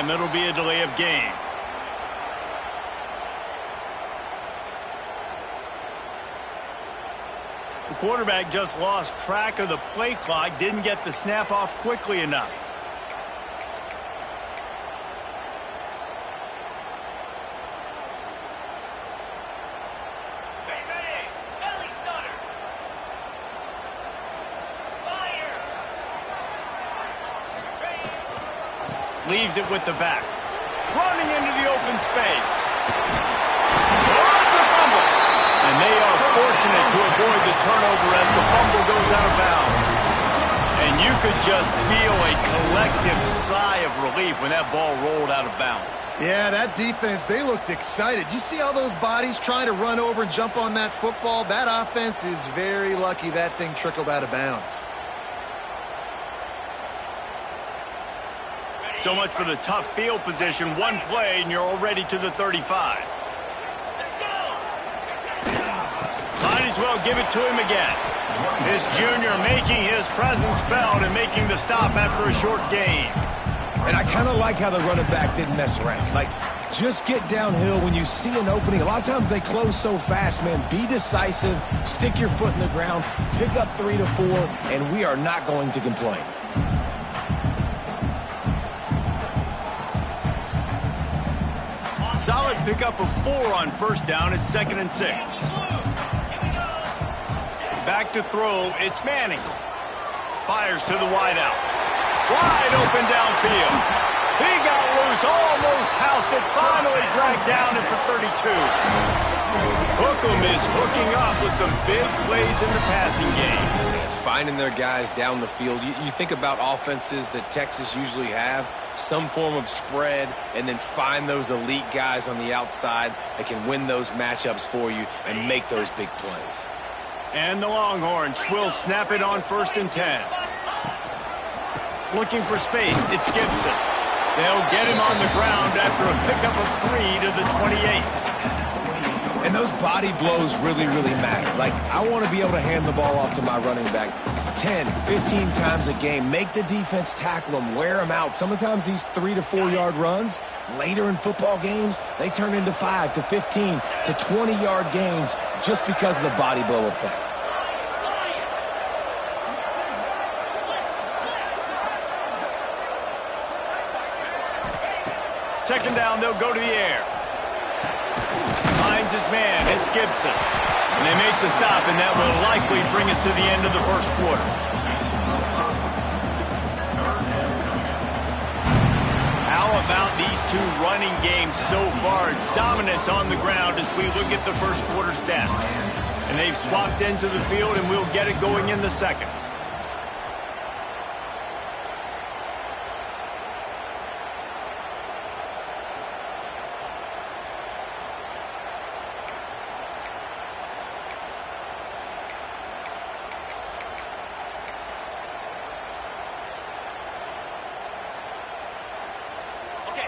time, it'll be a delay of game. The quarterback just lost track of the play clock, didn't get the snap off quickly enough. Leaves it with the back. Running into the open space. Oh, it's a fumble. And they are fortunate to avoid the turnover as the fumble goes out of bounds. And you could just feel a collective sigh of relief when that ball rolled out of bounds. Yeah, that defense, they looked excited. You see all those bodies trying to run over and jump on that football? That offense is very lucky that thing trickled out of bounds. So much for the tough field position. One play, and you're already to the 35. Might as well give it to him again. This junior making his presence felt and making the stop after a short gain. And I kind of like how the running back didn't mess around. Like, just get downhill when you see an opening. A lot of times they close so fast, man. Be decisive, stick your foot in the ground, pick up 3 to 4, and we are not going to complain. Solid pickup of 4 on first down. It's 2nd and 6. Back to throw. It's Manning. Fires to the wideout. Wide open downfield. He got loose. Almost housed it. Finally dragged down it for 32. Hookem is hooking up with some big plays in the passing game. Finding their guys down the field. You think about offenses that Texas usually have, some form of spread, and then find those elite guys on the outside that can win those matchups for you and make those big plays. And the Longhorns will snap it on 1st and 10. Looking for space, it's Gibson. They'll get him on the ground after a pickup of 3 to the 28. And those body blows really, really matter. Like, I want to be able to hand the ball off to my running back 10, 15 times a game. Make the defense tackle them, wear them out. Sometimes these 3 to 4 yard runs, later in football games, they turn into 5 to 15 to 20 yard gains just because of the body blow effect. Second down, they'll go to the air. Finds his man, it's Gibson. And they make the stop, and that will likely bring us to the end of the first quarter. How about these two running games so far? Dominance on the ground as we look at the first quarter stats. And they've swapped into the field, and we'll get it going in the second.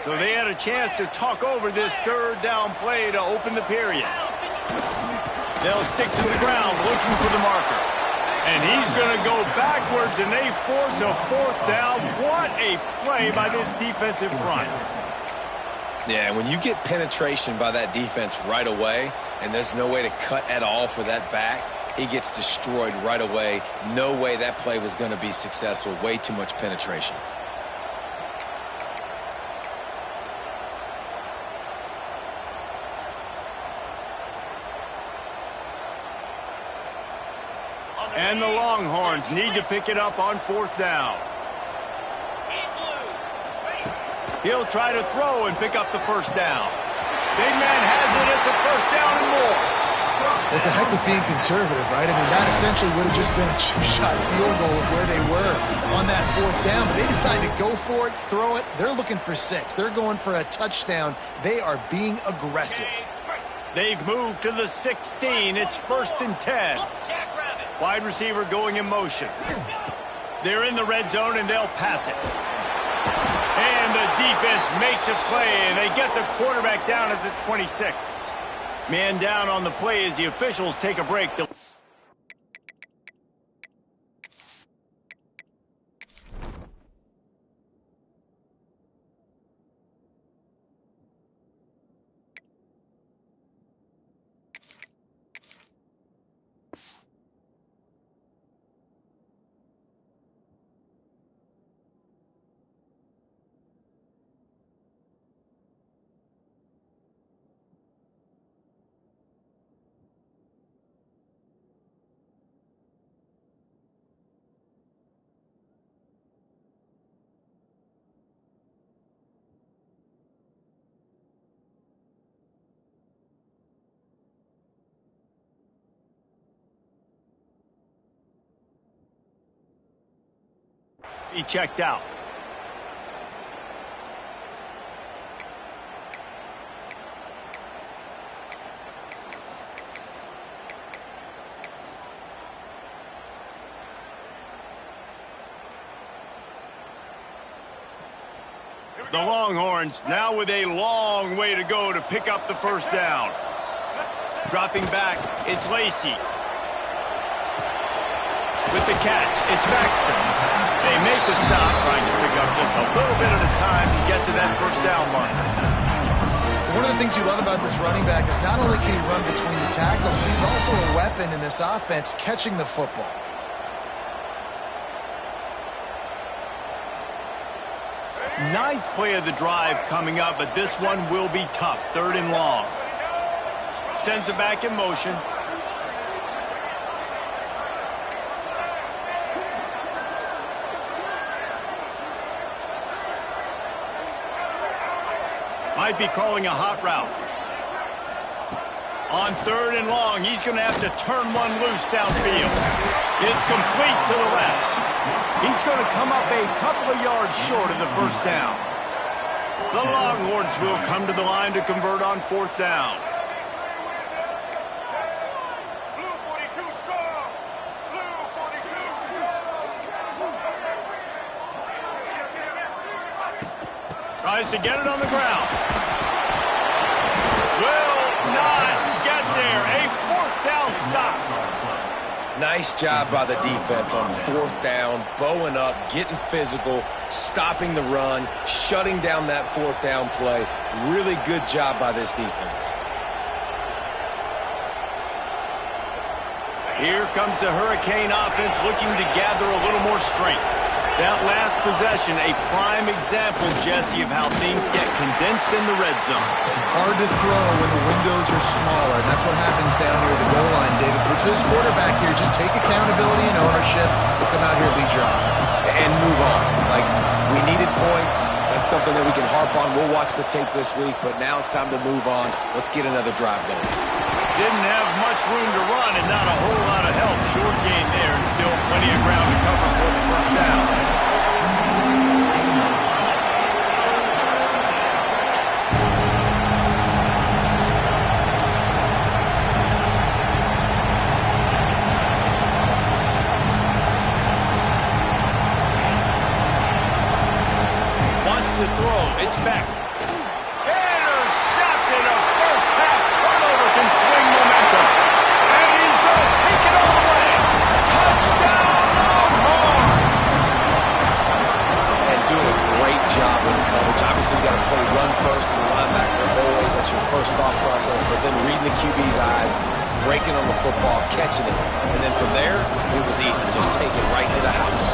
So they had a chance to talk over this 3rd down play to open the period. They'll stick to the ground looking for the marker. And he's going to go backwards, and they force a 4th down. What a play by this defensive front. Yeah, when you get penetration by that defense right away, and there's no way to cut at all for that back, he gets destroyed right away. No way that play was going to be successful. Way too much penetration. And the Longhorns need to pick it up on 4th down. He'll try to throw and pick up the 1st down. Big man has it. It's a 1st down and more. Well, it's a heck of being conservative, right? I mean, that essentially would have just been a two-shot field goal of where they were on that 4th down. But they decided to go for it, throw it. They're looking for 6. They're going for a touchdown. They are being aggressive. They've moved to the 16. It's 1st and 10. Wide receiver going in motion. They're in the red zone, and they'll pass it. And the defense makes a play, and they get the quarterback down at the 26. Man down on the play as the officials take a break. He checked out. The Longhorns now with a long way to go to pick up the first down. Dropping back, it's Lacey. With the catch, it's Baxter. They make the stop, trying to pick up just a little bit at a time to get to that first down marker. One of the things you love about this running back is not only can he run between the tackles, but he's also a weapon in this offense catching the football. Ninth play of the drive coming up, but this one will be tough. 3rd and long. Sends it back in motion. Might be calling a hot route. On 3rd and long, he's going to have to turn one loose downfield. It's complete to the left. He's going to come up a couple of yards short of the first down. The Longhorns will come to the line to convert on 4th down. Blue 42 strong. Blue 42. Tries to get it on the ground. Will not get there. A 4th down stop. Nice job by the defense on 4th down, bowing up, getting physical, stopping the run, shutting down that 4th down play. Really good job by this defense. Here comes the Hurricane offense looking to gather a little more strength. That last possession, a prime example, Jesse, of how things get condensed in the red zone. Hard to throw when the windows are smaller, and that's what happens down here at the goal line, David. But for this quarterback here, just take accountability and ownership. We'll come out here and lead your offense. And move on. Like, we needed points. That's something that we can harp on. We'll watch the tape this week, but now it's time to move on. Let's get another drive going. Didn't have much room to run and not a whole lot of help. Short gain there and still plenty of ground to cover for the first down. Wants to throw. It's back. Intercepted. A first half turnover can swing momentum. And he's going to take it all the way. Touchdown, Longhorn! And doing a great job in coverage. Obviously, you got to play run first as a linebacker always. That's your first thought process. But then reading the QB's eyes, breaking on the football, catching it. And then from there, it was easy. Just take it right to the house.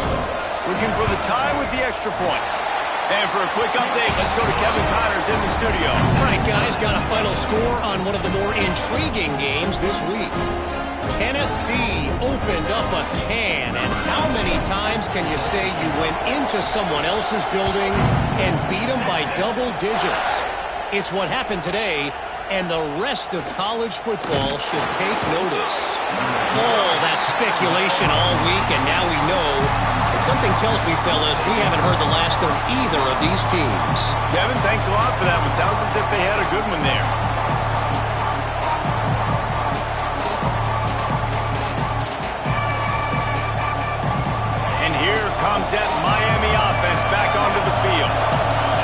Looking for the tie with the extra point. And for a quick update, let's go to Kevin Connors in the studio. All right, guys, got a final score on one of the more intriguing games this week. Tennessee opened up a can, and how many times can you say you went into someone else's building and beat them by double digits? It's what happened today, and the rest of college football should take notice. All that speculation all week, and now we know. But something tells me, fellas, we haven't heard the last of either of these teams. Kevin, thanks a lot for that one. Sounds as if they had a good one there. And here comes that Miami offense back onto the field.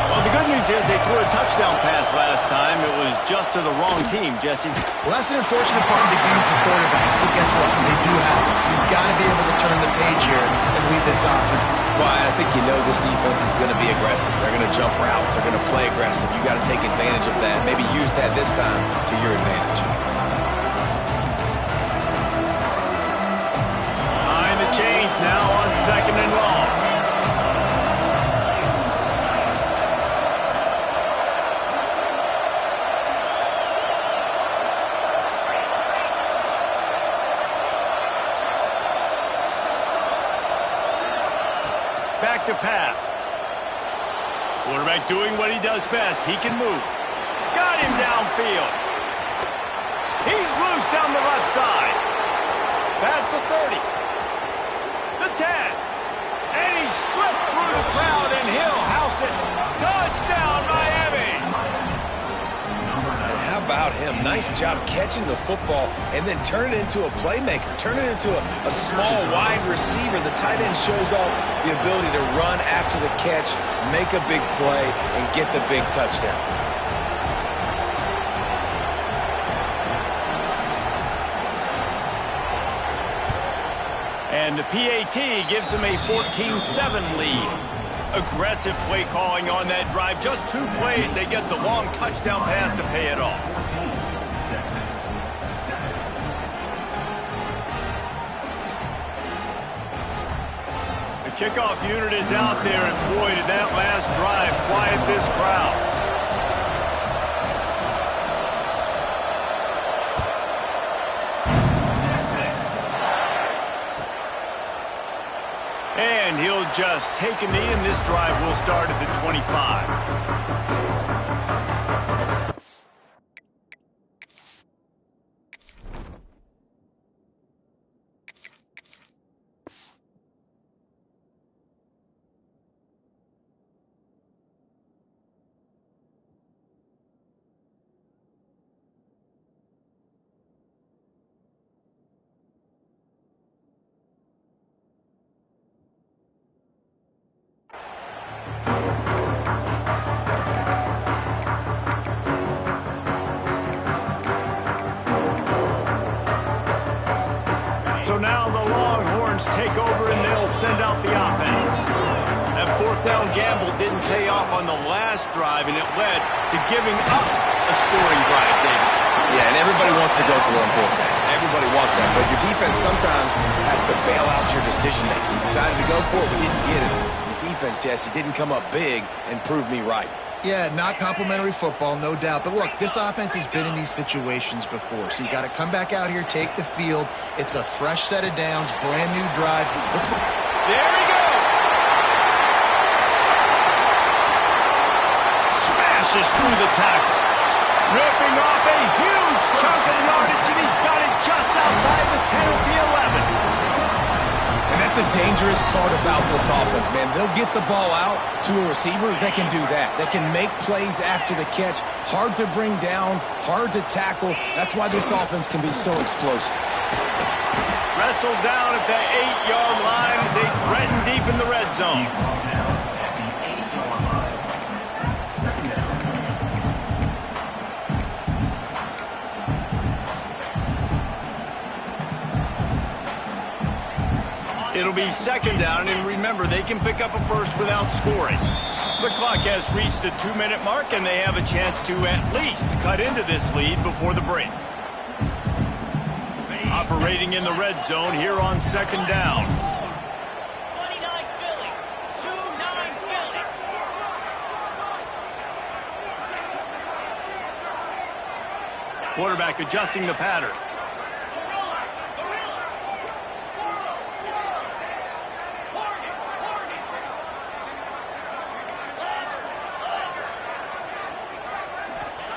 Well, the good news is they threw a touchdown pass last time. It was just to the wrong team, Jesse. Well, that's an unfortunate part of the game for quarterbacks, but guess what? They do have it, so you've got to be able to turn the page here and lead this offense. Well, I think you know this defense is going to be aggressive. They're going to jump routes. They're going to play aggressive. You got to take advantage of that. Maybe use that this time to your advantage. Behind the chains now on 2nd and long. Back to pass. Quarterback doing what he does best. He can move. Got him downfield. He's loose down the left side. Past the 30. The 10. And he slipped through the crowd, and he'll house it. Touchdown, Miami! And how about him? Nice job catching the football and then turn it into a playmaker. Turn it into a small wide receiver. The tight end shows off the ability to run after the catch, make a big play, and get the big touchdown. And the PAT gives them a 14-7 lead. Aggressive play calling on that drive. Just 2 plays, they get the long touchdown pass to pay it off. The kickoff unit is out there, and boy, did that last drive quiet this crowd. And he'll just take a knee, and this drive will start at the 25. So now the Longhorns take over, and they'll send out the offense. That 4th down gamble didn't pay off on the last drive, and it led to giving up a scoring drive, David. Yeah, and everybody wants to go for it on 4th down. Everybody wants that, but your defense sometimes has to bail out your decision-making. We decided to go for it, we didn't get it. The defense, Jesse, didn't come up big and prove me right. Yeah, not complimentary football, no doubt. But look, this offense has been in these situations before. So you got to come back out here, take the field. It's a fresh set of downs, brand new drive. Let's go. There he goes. Smashes through the tackle. Ripping off a huge chunk of yardage, and he's got it just outside the 10 of the 11. And that's the dangerous part about this offense, man. They'll get the ball out to a receiver. They can do that. They can make plays after the catch. Hard to bring down, hard to tackle. That's why this offense can be so explosive. Wrestled down at the 8-yard line as they threaten deep in the red zone. It'll be 2nd down, and remember, they can pick up a first without scoring. The clock has reached the 2-minute mark, and they have a chance to at least cut into this lead before the break. Operating in the red zone here on 2nd down. 29 Philly. 2-9 Philly. Quarterback adjusting the pattern.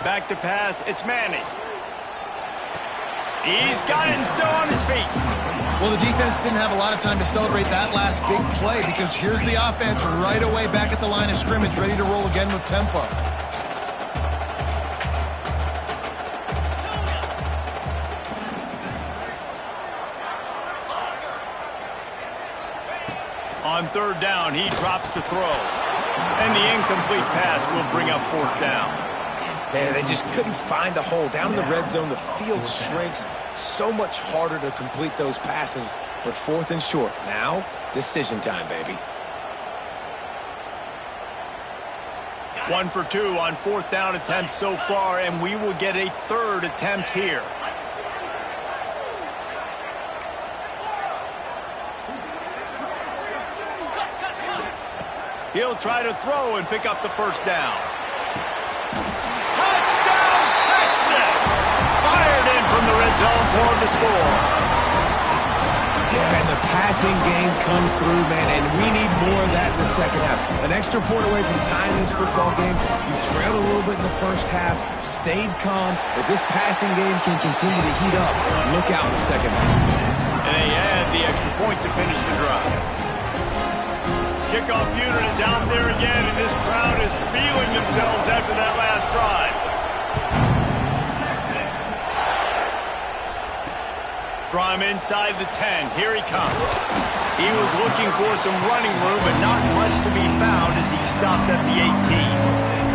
Back to pass, it's Manning. He's got it and still on his feet. Well, the defense didn't have a lot of time to celebrate that last big play because here's the offense right away back at the line of scrimmage, ready to roll again with tempo. On 3rd down, he drops to throw. And the incomplete pass will bring up 4th down. Man, they just couldn't find a hole. Down in the red zone, the field shrinks. So much harder to complete those passes, but 4th and short. Now, decision time, baby. 1 for 2 on 4th down attempts so far, and we will get a 3rd attempt here. He'll try to throw and pick up the 1st down. Touchdown, Texas! Fired in from the red zone for the score. Yeah, and the passing game comes through, man, and we need more of that in the 2nd half. An extra point away from tying this football game. You trailed a little bit in the 1st half, stayed calm. If this passing game can continue to heat up, look out in the 2nd half. And they add the extra point to finish the drive. Kickoff unit is out there again, and this crowd is feeling themselves after that last drive. From inside the 10, here he comes. He was looking for some running room, but not much to be found as he stopped at the 18.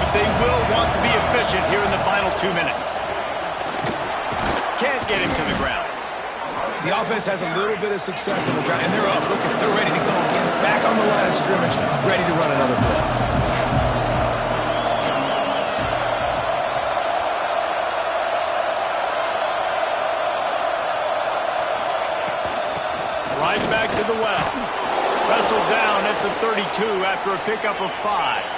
They will want to be efficient here in the final 2 minutes. Can't get him to the ground. The offense has a little bit of success on the ground, and they're up. Look, they're ready to go again. Back on the line of scrimmage, ready to run another play. Right back to the well. Wrestled down at the 32 after a pickup of 5.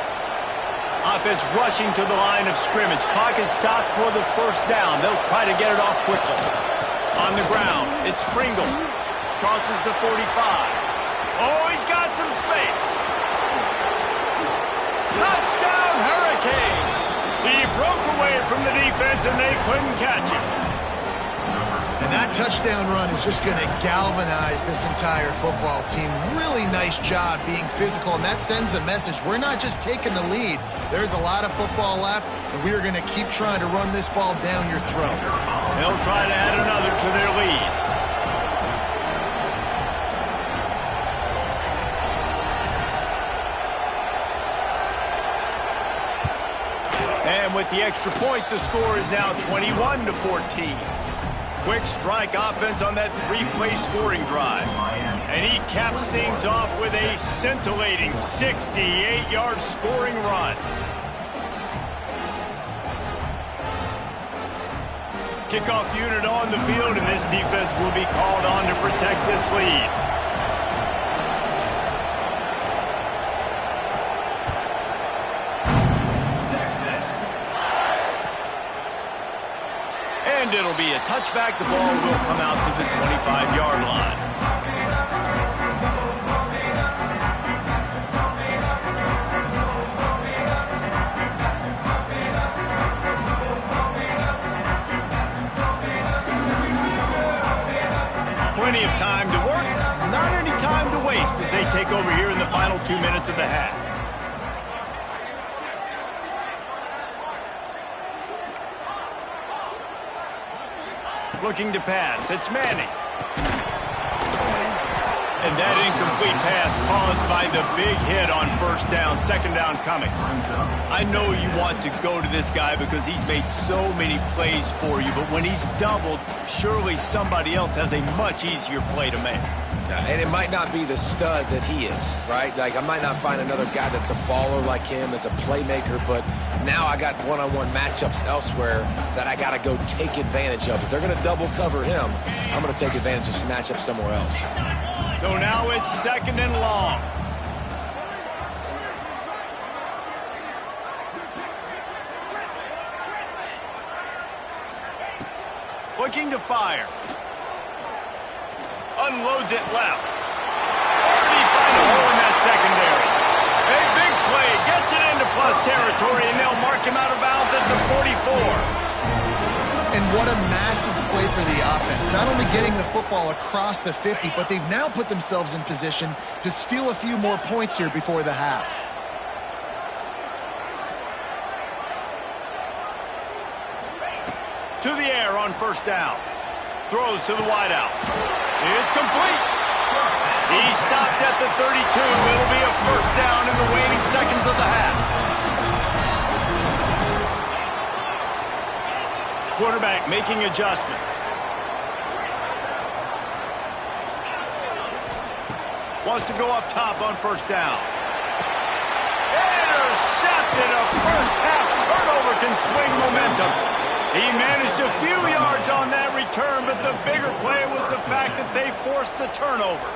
Offense rushing to the line of scrimmage. Clock is stopped for the first down. They'll try to get it off quickly. On the ground, it's Pringle. Crosses the 45. Oh, he's got some space. Touchdown, Hurricanes! He broke away from the defense, and they couldn't catch him. And that touchdown run is just going to galvanize this entire football team. Really nice job being physical, and that sends a message. We're not just taking the lead. There's a lot of football left, and we are going to keep trying to run this ball down your throat. They'll try to add another to their lead. And with the extra point, the score is now 21-14. Quick strike offense on that 3-play scoring drive. And he caps things off with a scintillating 68-yard scoring run. Kickoff unit on the field, and this defense will be called on to protect this lead. And it'll be a touchback. The ball will come out to the 25-yard line. Plenty of time to work, not any time to waste as they take over here in the final 2 minutes of the half. Looking to pass. It's Manning. And that incomplete pass caused by the big hit on first down. Second down coming. I know you want to go to this guy because he's made so many plays for you, but when he's doubled, surely somebody else has a much easier play to make. And it might not be the stud that he is, right? Like, I might not find another guy that's a baller like him, that's a playmaker, but now I got one-on-one matchups elsewhere that I got to go take advantage of. If they're going to double cover him, I'm going to take advantage of some matchups somewhere else. So now it's second and long. Looking to fire. Unloads it left. Already find a hole in that secondary. A big play. Gets it into plus territory, and they'll mark him out of bounds at the 44. And what a massive play for the offense. Not only getting the football across the 50, but they've now put themselves in position to steal a few more points here before the half. To the air on first down. Throws to the wideout. It's complete. He stopped at the 32. It'll be a first down in the waning seconds of the half. Quarterback making adjustments. Wants to go up top on first down. Intercepted. A first half turnover can swing momentum. He managed a few yards on that return, but the bigger play was the fact that they forced the turnover.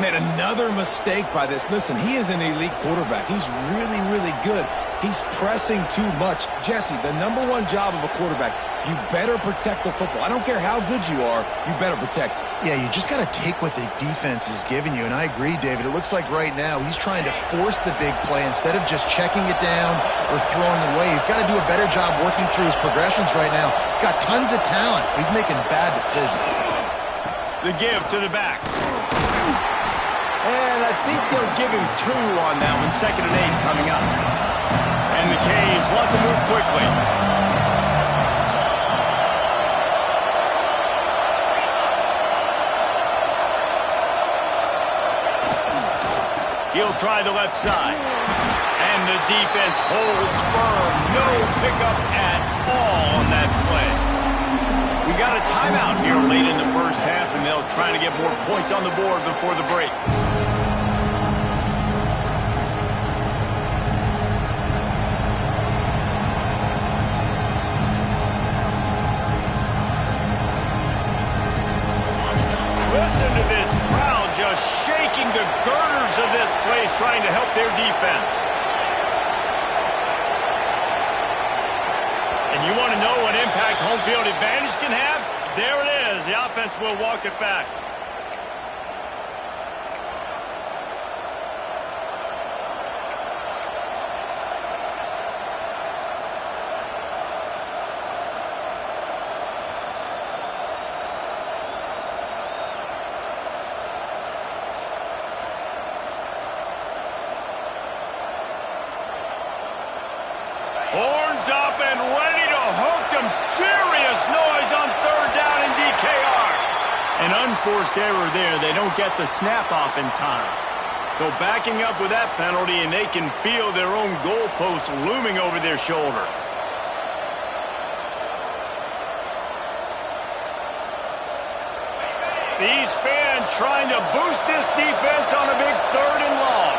Man, another mistake by this. Listen, he is an elite quarterback. He's really, really good. He's pressing too much. Jesse, the #1 job of a quarterback You better protect the football. I don't care how good you are, you better protect it. Yeah, you just got to take what the defense is giving you, and I agree, David. It looks like right now he's trying to force the big play instead of just checking it down or throwing it away. He's got to do a better job working through his progressions right now. He's got tons of talent. He's making bad decisions. The give to the back. And I think they'll give him 2 on that one. 2nd and 8 coming up. And the Canes want to move quickly. He'll try the left side. And the defense holds firm. No pickup at all on that play. We got a timeout here late in the first half, and they'll try to get more points on the board before the break. Listen to this crowd just shaking the girders of this place, trying to help their defense. And you want to know what impact home field advantage can have? There it is. The offense will walk it back. Horns up and ready to hook them. Serious noise on 3rd down in DKR. An unforced error there. They don't get the snap off in time. So backing up with that penalty, and they can feel their own goalpost looming over their shoulder. These fans trying to boost this defense on a big 3rd and long.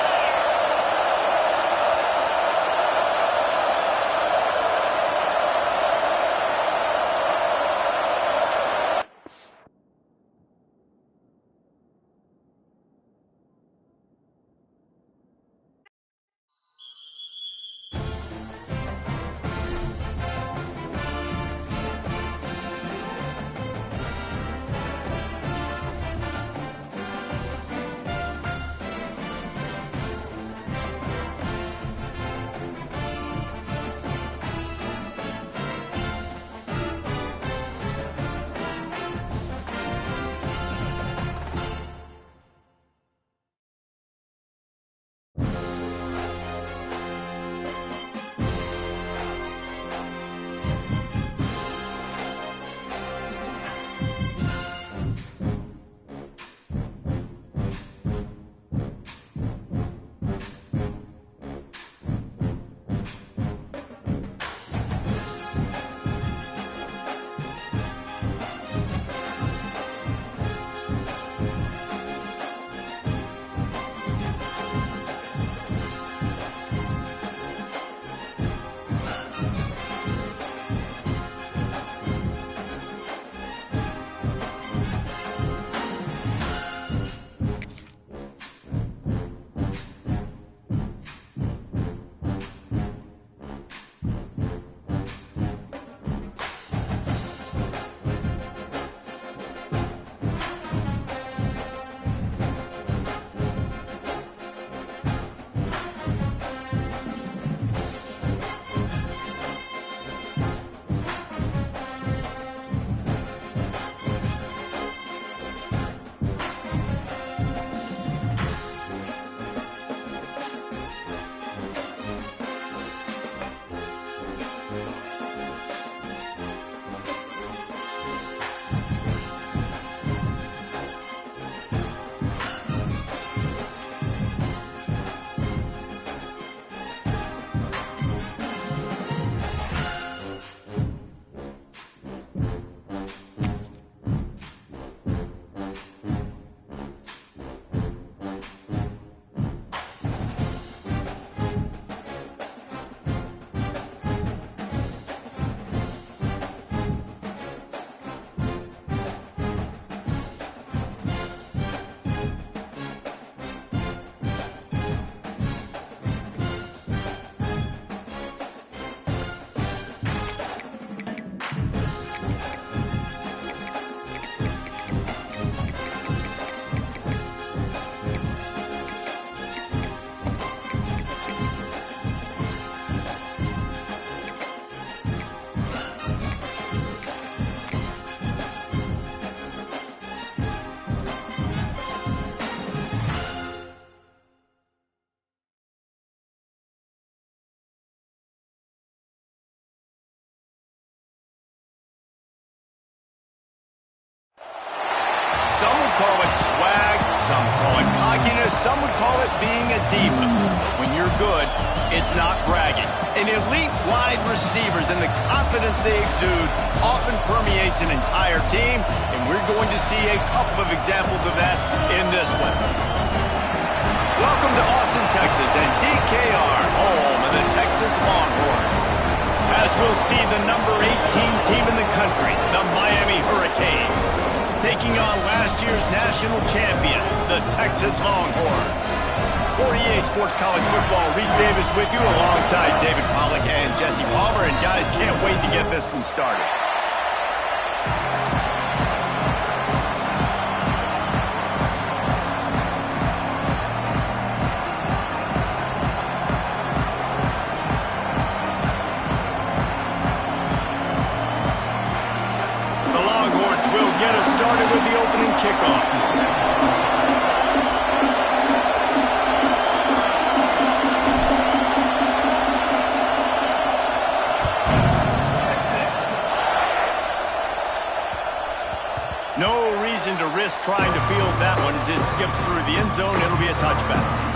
some call it cockiness. Some would call it being a diva. When you're good, it's not bragging. And elite wide receivers and the confidence they exude often permeates an entire team, and we're going to see a couple of examples of that in this one. Welcome to Austin, Texas, and DKR, home of the Texas Longhorns. As we'll see the number 18 team in the country, the Miami Hurricanes, taking on last year's national champions, the Texas Longhorns. For EA Sports College Football, Reese Davis with you alongside David Pollack and Jesse Palmer. And guys, can't wait to get this one started. The Longhorns will get us started with the opening kickoff. No reason to risk trying to field that one as it skips through the end zone. It'll be a touchback.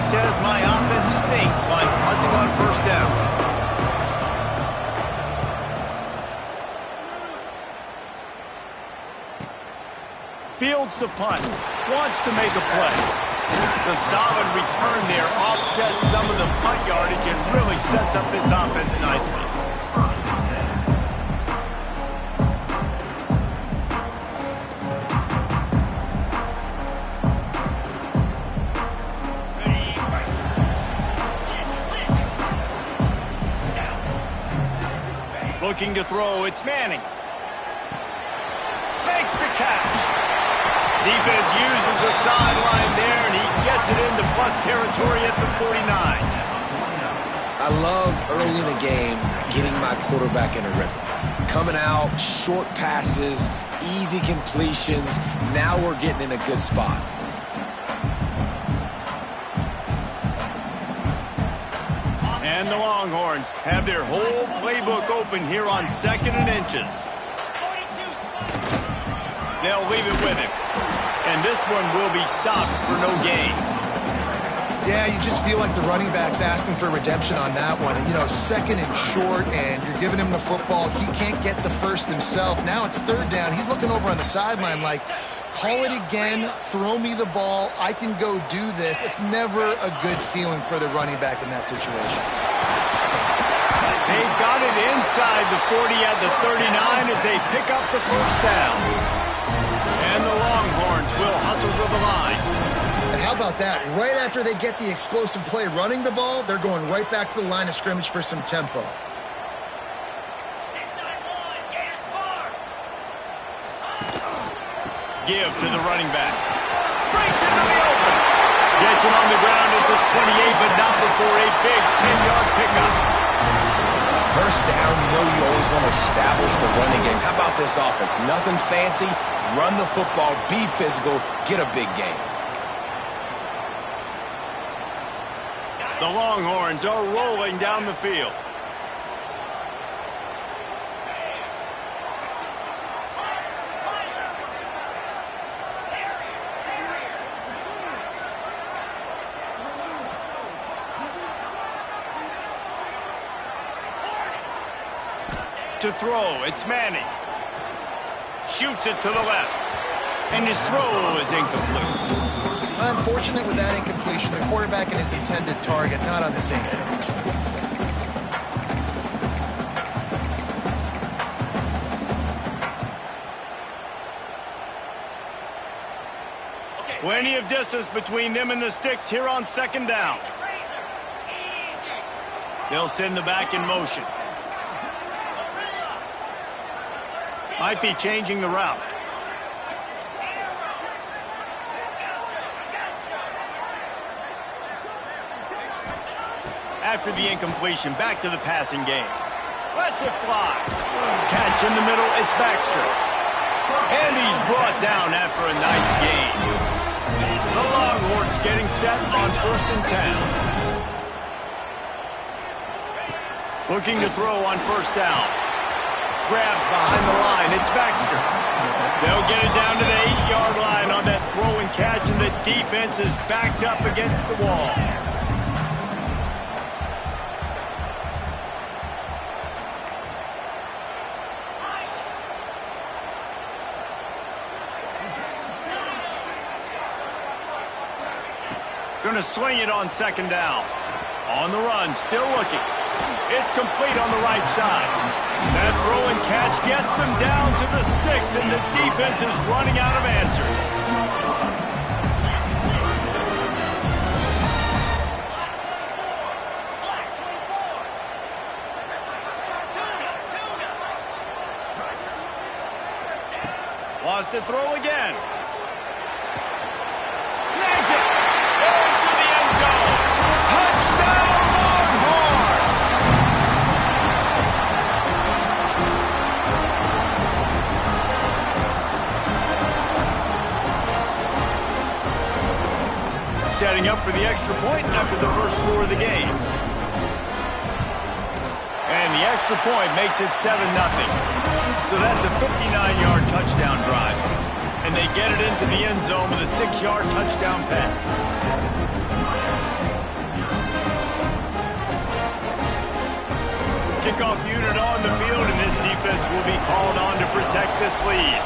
Says my offense stinks like punting on first down. Fields the punt. Wants to make a play. The solid return there offsets some of the punt yardage and really sets up this offense nicely. Looking to throw, it's Manning. Makes the catch. Defense uses the sideline there, and he gets it into plus territory at the 49. I love early in the game getting my quarterback in a rhythm. Coming out, short passes, easy completions. Now we're getting in a good spot. And the Longhorns have their whole playbook open here on 2nd and inches. They'll leave it with him. And this one will be stopped for no gain. Yeah, you just feel like the running back's asking for redemption on that one. You know, 2nd and short, and you're giving him the football. He can't get the first himself. Now it's 3rd down. He's looking over on the sideline like, call it again, throw me the ball, I can go do this. It's never a good feeling for the running back in that situation. They've got it inside the 40 at the 39 as they pick up the first down. And the Longhorns will hustle to the line. And how about that? Right after they get the explosive play running the ball, they're going right back to the line of scrimmage for some tempo. Give to the running back. Breaks into the open. Gets him on the ground at the 28, but not before a big 10-yard pickup. First down, you know you always want to establish the running game. How about this offense? Nothing fancy. Run the football, be physical, get a big gain. The Longhorns are rolling down the field. To throw, it's Manning. Shoots it to the left. And his throw is incomplete. Unfortunate with that incompletion. The quarterback and his intended target not on the same page. Plenty of distance between them and the sticks here on 2nd down. They'll send the back in motion. Might be changing the route. after the incompletion. Back to the passing game. Lets it fly. Catch in the middle. It's Baxter. And he's brought down after a nice gain. The Longhorns getting set on 1st and 10. Looking to throw on 1st down. Grabbed behind the line. It's Baxter. They'll get it down to the 8-yard line on that throw and catch, and the defense is backed up against the wall. Going to swing it on 2nd down. On the run, still looking. It's complete on the right side. That throw and catch gets them down to the 6, and the defense is running out of answers. Lost to throw again. Snags it. Into the end zone. Touchdown, Longhorns! Setting up for the extra point after the first score of the game. And the extra point makes it 7-0. So that's a 59-yard touchdown drive. And they get it into the end zone with a 6-yard touchdown pass. Kickoff unit on the field, and this defense will be called on to protect this lead.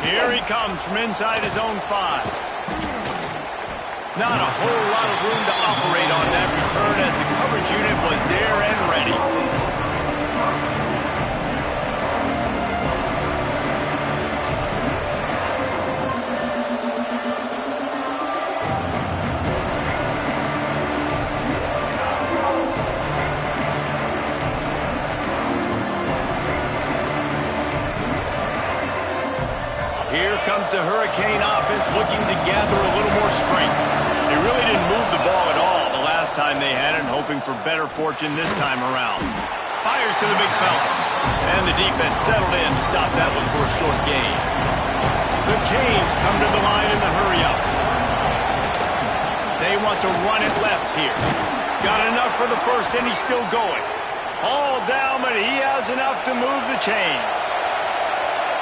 Here he comes from inside his own 5. Not a whole lot of room to operate on that return as the coverage unit was there and ready. Here comes the Hurricane offense looking to gather a little more strength. They really didn't move the ball at all the last time they had it, hoping for better fortune this time around. Fires to the big fella. And the defense settled in to stop that one for a short gain. The Canes come to the line in the hurry-up. They want to run it left here. Got enough for the first, and he's still going. All down, but he has enough to move the chains.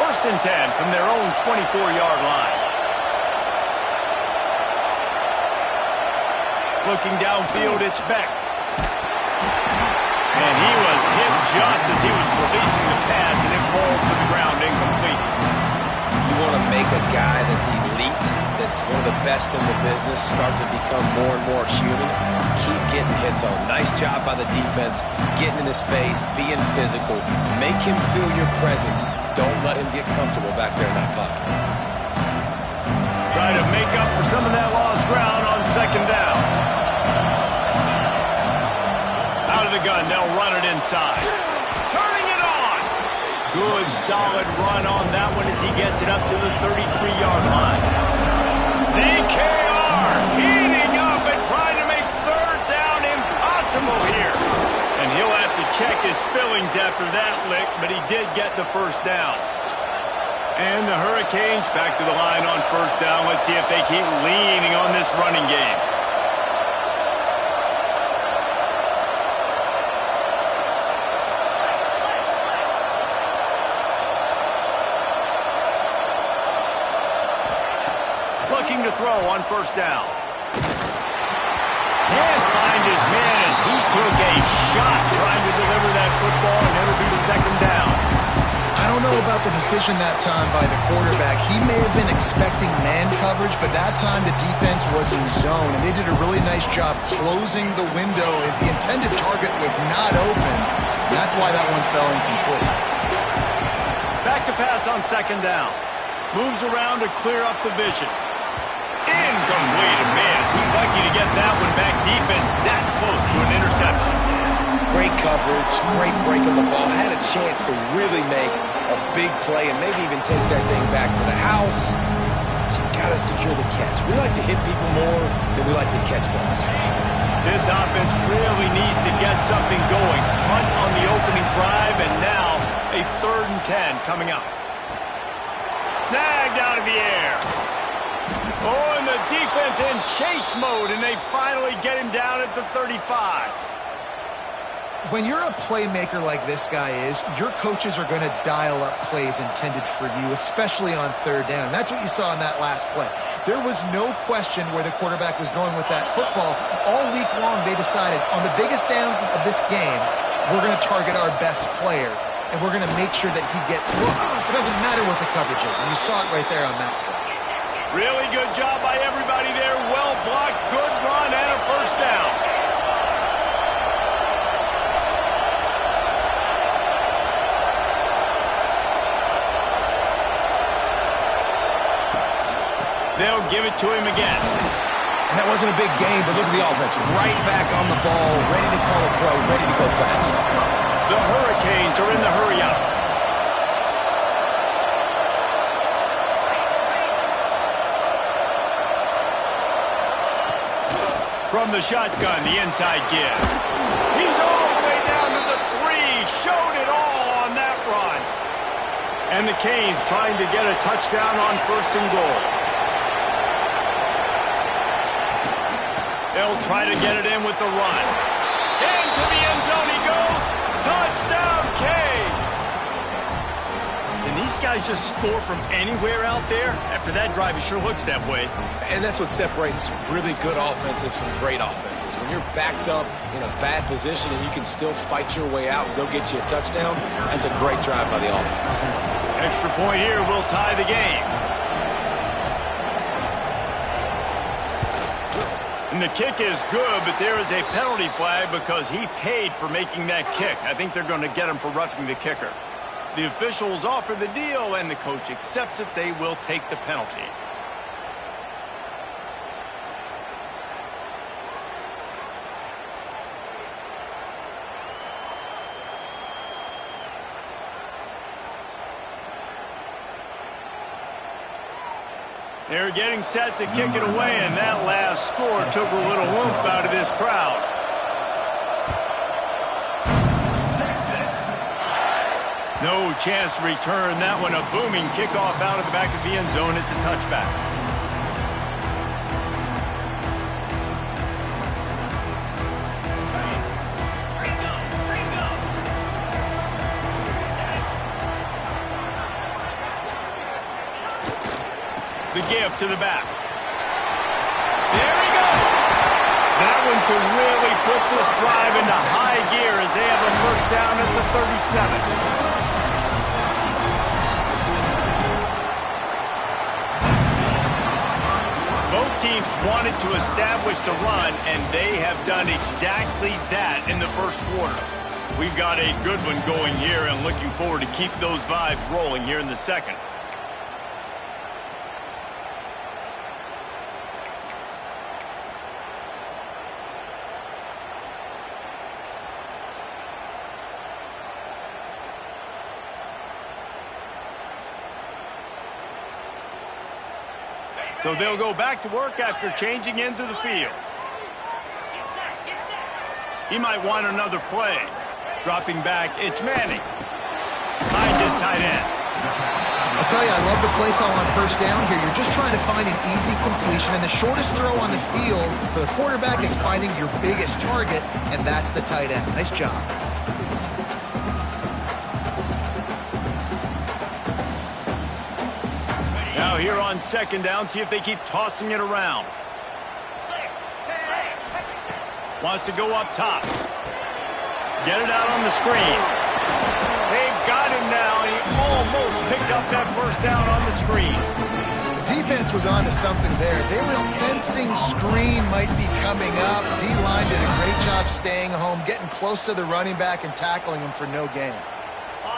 1st and 10 from their own 24-yard line. Looking downfield, it's Beck. And he was hit just as he was releasing the pass, and it falls to the ground incomplete. You want to make a guy that's elite, that's one of the best in the business, start to become more and more human. Keep getting hits on. Nice job by the defense, getting in his face, being physical. Make him feel your presence. Don't let him get comfortable back there in that pocket. Try to make up for some of that lost ground on 2nd down. Out of the gun, they'll run it inside. Turning it on. Good, solid run on that one as he gets it up to the 33-yard line. DKR heating up and trying to make 3rd down impossible here. And he'll have to check his fillings after that lick, but he did get the 1st down. And the Hurricanes back to the line on 1st down. Let's see if they keep leaning on this running game. Looking to throw on 1st down. Can't find his man as he took a shot trying to deliver that football, and it'll be 2nd down. I don't know about the decision that time by the quarterback. He may have been expecting man coverage, but that time the defense was in zone, and they did a really nice job closing the window. The intended target was not open. That's why that one fell incomplete. Back to pass on 2nd down. Moves around to clear up the vision. Incomplete. Man, is he lucky to get that one back. Defense that close to an interception. Great coverage, great break on the ball. Had a chance to really make a big play and maybe even take that thing back to the house. So you got to secure the catch. We like to hit people more than we like to catch balls. This offense really needs to get something going. Punt on the opening drive, and now a 3rd and 10 coming up. Snagged out of the air. Oh, and the defense in chase mode, and they finally get him down at the 35. When you're a playmaker like this guy is, your coaches are going to dial up plays intended for you, especially on 3rd down. That's what you saw in that last play. There was no question where the quarterback was going with that football. All week long, they decided on the biggest downs of this game, we're going to target our best player, and we're going to make sure that he gets looks. It doesn't matter what the coverage is, and you saw it right there on that play. Really good job by everybody there. Well blocked, good run, and a 1st down. They'll give it to him again. And that wasn't a big gain, but look at the offense. Right back on the ball, ready to call a play, ready to go fast. The Hurricanes are in the hurry-up. From the shotgun, the inside give. He's all the way down to the 3. Showed it all on that run. And the Canes trying to get a touchdown on 1st and goal. They'll try to get it in with the run. Into the end zone he goes. Touchdown, Canes! And these guys just score from anywhere out there? After that drive, it sure looks that way. And that's what separates really good offenses from great offenses. When you're backed up in a bad position and you can still fight your way out and go get you a touchdown, that's a great drive by the offense. Extra point here will tie the game. And the kick is good, but there is a penalty flag because he paid for making that kick. I think they're going to get him for roughing the kicker. The officials offer the deal, and the coach accepts it. They will take the penalty. They're getting set to kick it away, and that last score took a little oomph out of this crowd. No chance to return that one. A booming kickoff out of the back of the end zone. It's a touchback. The give to the back. There he goes. That one could really put this drive into high gear as they have a 1st down at the 37. Both teams wanted to establish the run, and they have done exactly that in the 1st quarter. We've got a good one going here and looking forward to keep those vibes rolling here in the 2nd. So they'll go back to work after changing into the field. He might want another play. Dropping back, it's Manning. Behind his tight end. I'll tell you, I love the play call on 1st down here. You're just trying to find an easy completion, and the shortest throw on the field for the quarterback is finding your biggest target, and that's the tight end. Nice job. Now here on 2nd down, see if they keep tossing it around. Wants to go up top. Get it out on the screen. They've got him now. He almost picked up that 1st down on the screen. The defense was on to something there. They were sensing screen might be coming up. D-line did a great job staying home, getting close to the running back and tackling him for no gain.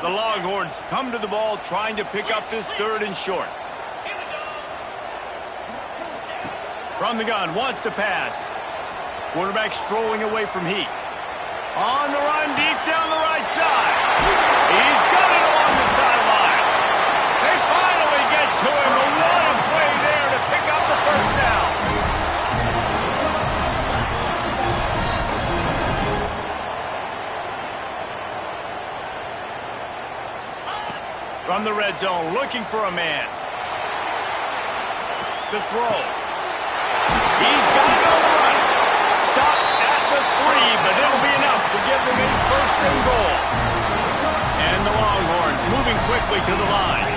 The Longhorns come to the ball trying to pick up this 3rd and short. From the gun, wants to pass. Quarterback strolling away from Heat. On the run, deep down the right side. He's got it along the sideline. They finally get to him. What a play there the red zone, looking for a man. The throw. He's got it on the run. Stop at the 3, but it'll be enough to give them a first and goal. And the Longhorns moving quickly to the line.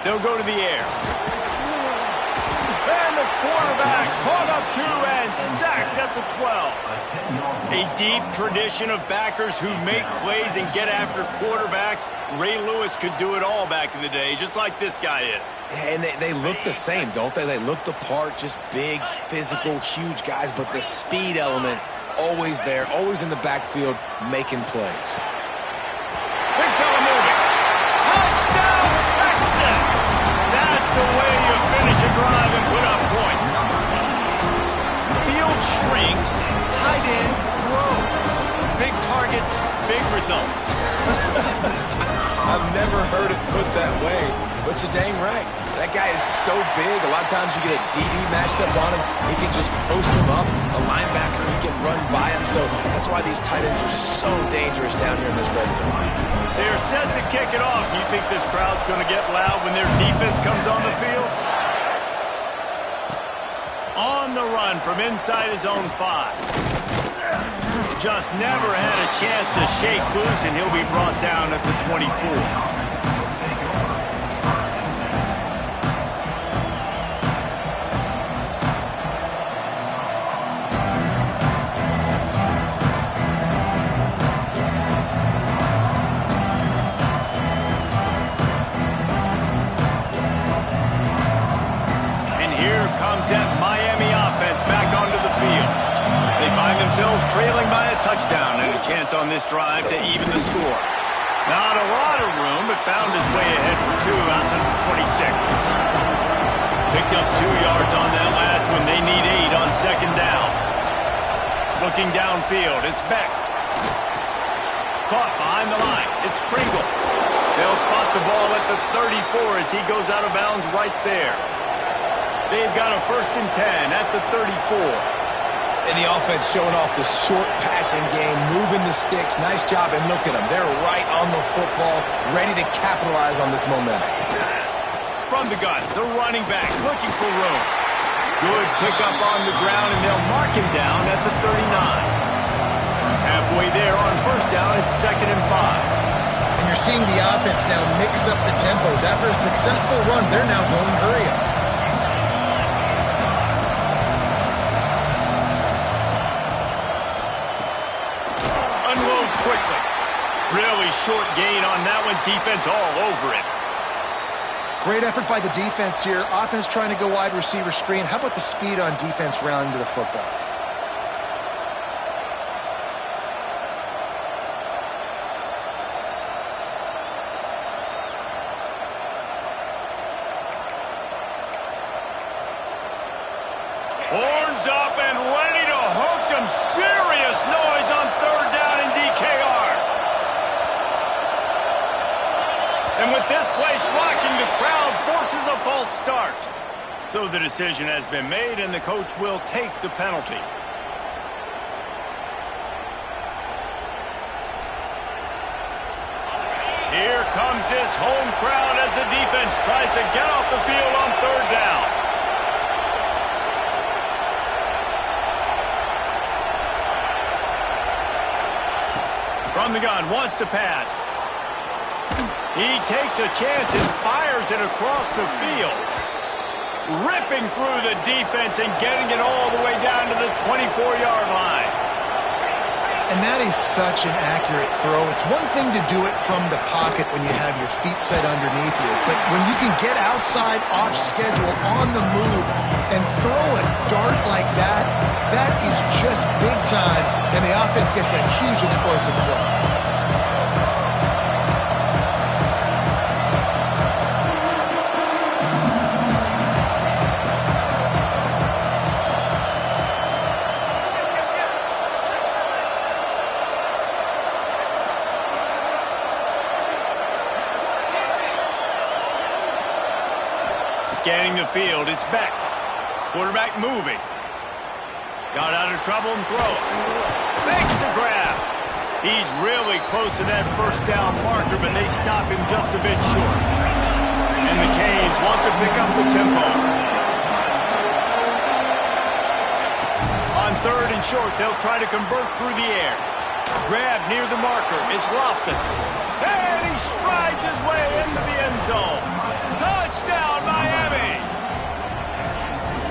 They'll go to the air. And the quarterback caught up to and sacked at the 12. A deep tradition of backers who make plays and get after quarterbacks. Ray Lewis could do it all back in the day, just like this guy is. And they look the same, don't they? They look the part, just big, physical, huge guys, but the speed element always there, always in the backfield, making plays. Big fella moving. Touchdown, Texas! That's the way you finish a drive and put up points. Field shrinks, tight end grows. Big targets, big results. I've never heard it put that way, but you're dang right. That guy is so big, a lot of times you get a DB matched up on him. He can just post him up. A linebacker, he can run by him. So that's why these tight ends are so dangerous down here in this red zone. They're set to kick it off. You think this crowd's going to get loud when their defense comes on the field? On the run from inside his own 5. Just never had a chance to shake loose, and he'll be brought down at the 24. That Miami offense back onto the field. They find themselves trailing by a touchdown and a chance on this drive to even the score. Not a lot of room, but found his way ahead for 2 out to the 26. Picked up 2 yards on that last one. They need 8 on second down. Looking downfield, it's Beck. Caught behind the line. It's Pringle. They'll spot the ball at the 34 as he goes out of bounds right there. They've got a first and 10 at the 34. And the offense showing off the short passing game, moving the sticks. Nice job, and look at them. They're right on the football, ready to capitalize on this momentum. From the gun, the running back looking for room. Good pickup on the ground, and they'll mark him down at the 39. Halfway there on first down, it's second and 5. And you're seeing the offense now mix up the tempos. After a successful run, they're now going hurry up. Quickly. Really short gain on that one. Defense all over it. Great effort by the defense here. Offense trying to go wide receiver screen. How about the speed on defense rounding to the football? Horns up and ready to hook them. Serious noise on third down in DKR. And with this place rocking, the crowd forces a false start. So the decision has been made, and the coach will take the penalty. Here comes this home crowd as the defense tries to get off the field on third down. From the gun, wants to pass. He takes a chance and fires it across the field. Ripping through the defense and getting it all the way down to the 24-yard line. And that is such an accurate throw. It's one thing to do it from the pocket when you have your feet set underneath you, but when you can get outside, off schedule, on the move, and throw a dart like that, that is just big time, and the offense gets a huge explosive play. Scanning the field, it's Beck. Quarterback moving. Got out of trouble and throws. Makes the grab. He's really close to that first down marker, but they stop him just a bit short. And the Canes want to pick up the tempo. On third and short, they'll try to convert through the air. Grab near the marker. It's Lofton. And he strides his way into the end zone. Touchdown, Miami!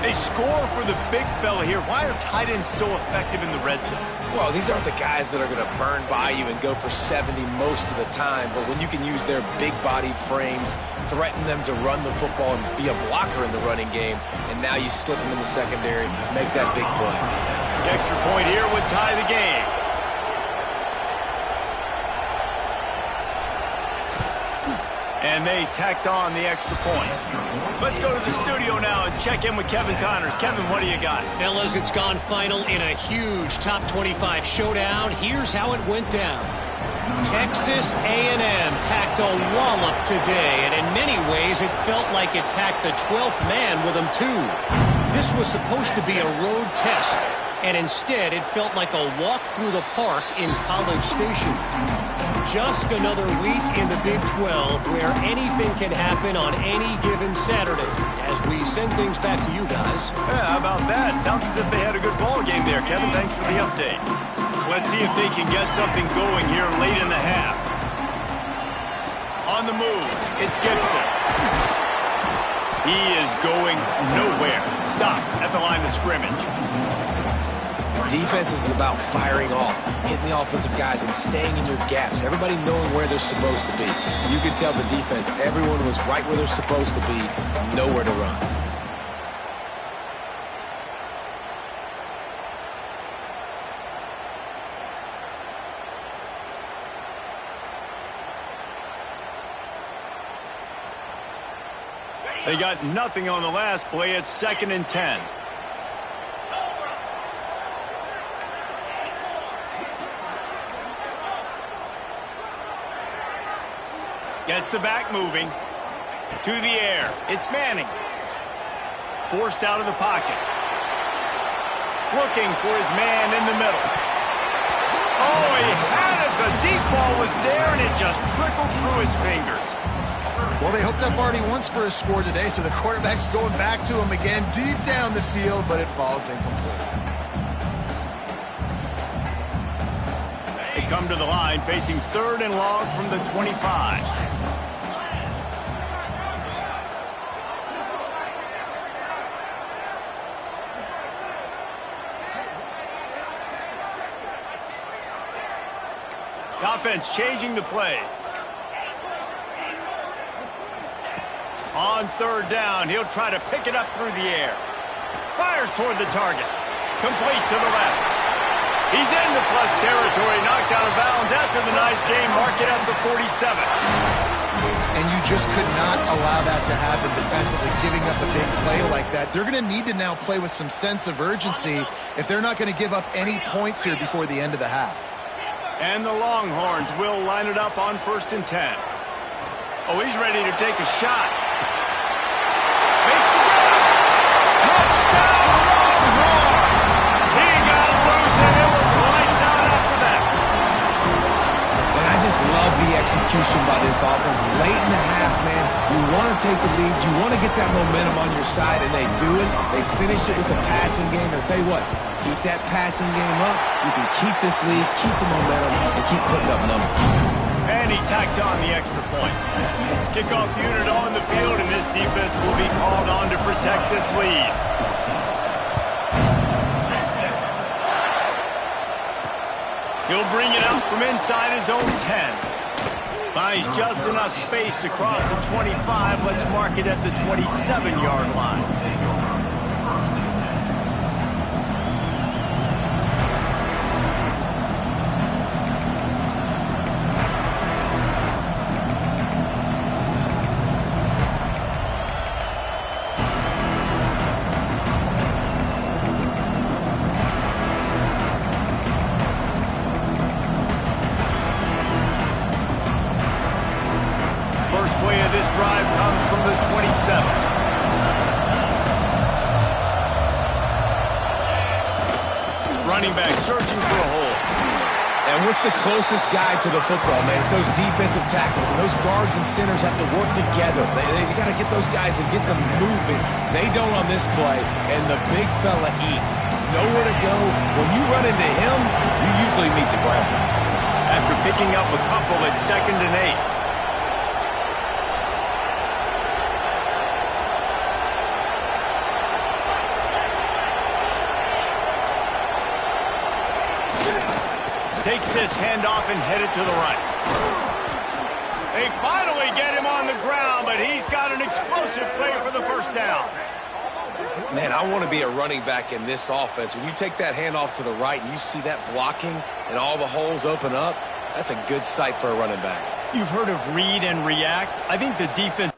A score for the big fella here. Why are tight ends so effective in the red zone? Well, these aren't the guys that are going to burn by you and go for 70 most of the time, but when you can use their big-bodied frames, threaten them to run the football and be a blocker in the running game, and now you slip them in the secondary, make that big play. The extra point here would tie the game. And they tacked on the extra point. Let's go to the studio now and check in with Kevin Connors. Kevin, what do you got? Fellas, it's gone final in a huge top 25 showdown. Here's how it went down. Texas A&M packed a wallop today, and in many ways it felt like it packed the 12th man with them too. This was supposed to be a road test, and instead it felt like a walk through the park in College Station. Just another week in the Big 12 where anything can happen on any given Saturday. As we send things back to you guys. Yeah, how about that? Sounds as if they had a good ball game there, Kevin. Thanks for the update. Let's see if they can get something going here late in the half. On the move, it's Gibson. He is going nowhere. Stop at the line of scrimmage. Defense is about firing off, hitting the offensive guys, and staying in your gaps. Everybody knowing where they're supposed to be. You could tell the defense, everyone was right where they're supposed to be, nowhere to run. They got nothing on the last play. It's 2nd and 10. Gets the back moving. To the air. It's Manning. Forced out of the pocket. Looking for his man in the middle. Oh, he had it. The deep ball was there, and it just trickled through his fingers. Well, they hooked up already once for a score today, so the quarterback's going back to him again deep down the field, but it falls incomplete. They come to the line facing 3rd and long from the 25. The offense changing the play. On 3rd down, he'll try to pick it up through the air. Fires toward the target. Complete to the left. He's into plus territory, knocked out of bounds after the nice game. Mark it at the 47. And you just could not allow that to happen defensively, giving up a big play like that. They're going to need to now play with some sense of urgency if they're not going to give up any points here before the end of the half. And the Longhorns will line it up on 1st and 10. Oh, he's ready to take a shot. Makes the grab. Touchdown, Longhorn! He got loose, and it was lights out after that. And I just love the execution by this offense. Late in the half, man, you want to take the lead. You want to get that momentum on your side, and they do it. They finish it with a passing game. I'll tell you what, keep that passing game up. You can keep this lead, keep the momentum, and keep putting up numbers. And he tacks on the extra point. Kickoff unit on the field, and this defense will be called on to protect this lead. He'll bring it out from inside his own 10. Finds just enough space to cross the 25. Let's mark it at the 27-yard line. Running back searching for a hole. And what's the closest guy to the football, man? It's those defensive tackles, and those guards and centers have to work together. They got to get those guys and get some movement. They don't on this play, and the big fella eats. Nowhere to go. When you run into him, you usually meet the ground. After picking up a couple at 2nd and 8. Takes this handoff and headed to the right. They finally get him on the ground, but he's got an explosive play for the first down. Man, I want to be a running back in this offense. When you take that handoff to the right and you see that blocking and all the holes open up, that's a good sight for a running back. You've heard of read and react. I think the defense